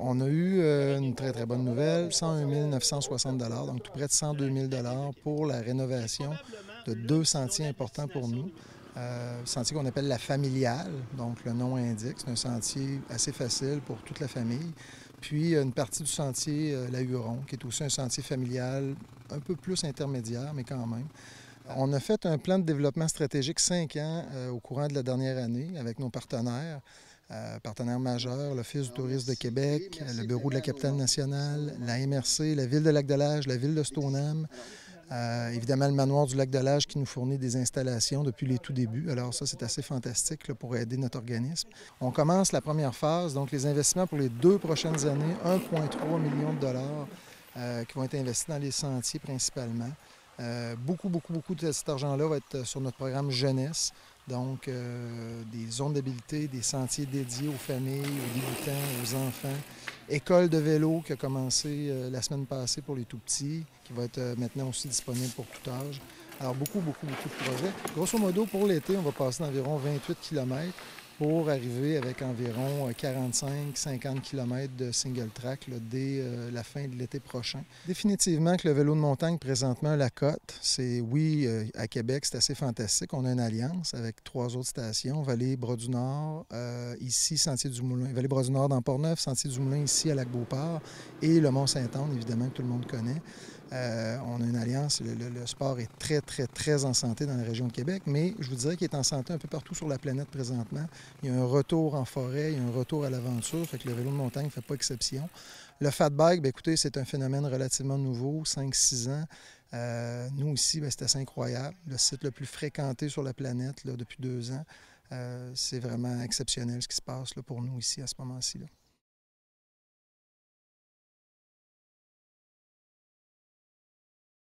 On a eu une très, très bonne nouvelle, 101 960 donc tout près de 102 000 pour la rénovation de deux sentiers importants pour nous. Sentier qu'on appelle la familiale, donc le nom indique, c'est un sentier assez facile pour toute la famille. Puis une partie du sentier La Huron, qui est aussi un sentier familial un peu plus intermédiaire, mais quand même. On a fait un plan de développement stratégique 5 ans au courant de la dernière année avec nos partenaires. Partenaires majeurs, l'Office du tourisme de Québec, le Bureau de la capitale nationale, la MRC, la Ville de Lac-de-Lage, la Ville de Stoneham, évidemment le Manoir du Lac-de-Lage qui nous fournit des installations depuis les tout débuts. Alors ça, c'est assez fantastique là, pour aider notre organisme. On commence la première phase, donc les investissements pour les 2 prochaines années, 1,3 million de dollars qui vont être investis dans les sentiers principalement. Beaucoup de cet argent-là va être sur notre programme jeunesse, donc des zones d'habilité, des sentiers dédiés aux familles, aux débutants, aux enfants. École de vélo qui a commencé la semaine passée pour les tout-petits, qui va être maintenant aussi disponible pour tout âge. Alors beaucoup de projets. Grosso modo, pour l'été, on va passer d'environ 28 km pour arriver avec environ 45-50 km de single track là, dès la fin de l'été prochain. Définitivement que le vélo de montagne, présentement, la côte, c'est oui, à Québec, c'est assez fantastique. On a une alliance avec 3 autres stations, Vallée-Bras-du-Nord, ici, Sentier-du-Moulin, Vallée-Bras-du-Nord dans Portneuf, Sentier-du-Moulin ici à Lac-Beauport et le Mont-Saint-Anne, évidemment, que tout le monde connaît. On a une alliance, le sport est très en santé dans la région de Québec, mais je vous dirais qu'il est en santé un peu partout sur la planète présentement. Il y a un retour en forêt, il y a un retour à l'aventure, fait que le vélo de montagne ne fait pas exception. Le fat bike, bien, écoutez, c'est un phénomène relativement nouveau, 5-6 ans. Nous ici, c'est assez incroyable. Le site le plus fréquenté sur la planète là, depuis 2 ans. C'est vraiment exceptionnel ce qui se passe là, pour nous ici à ce moment-ci.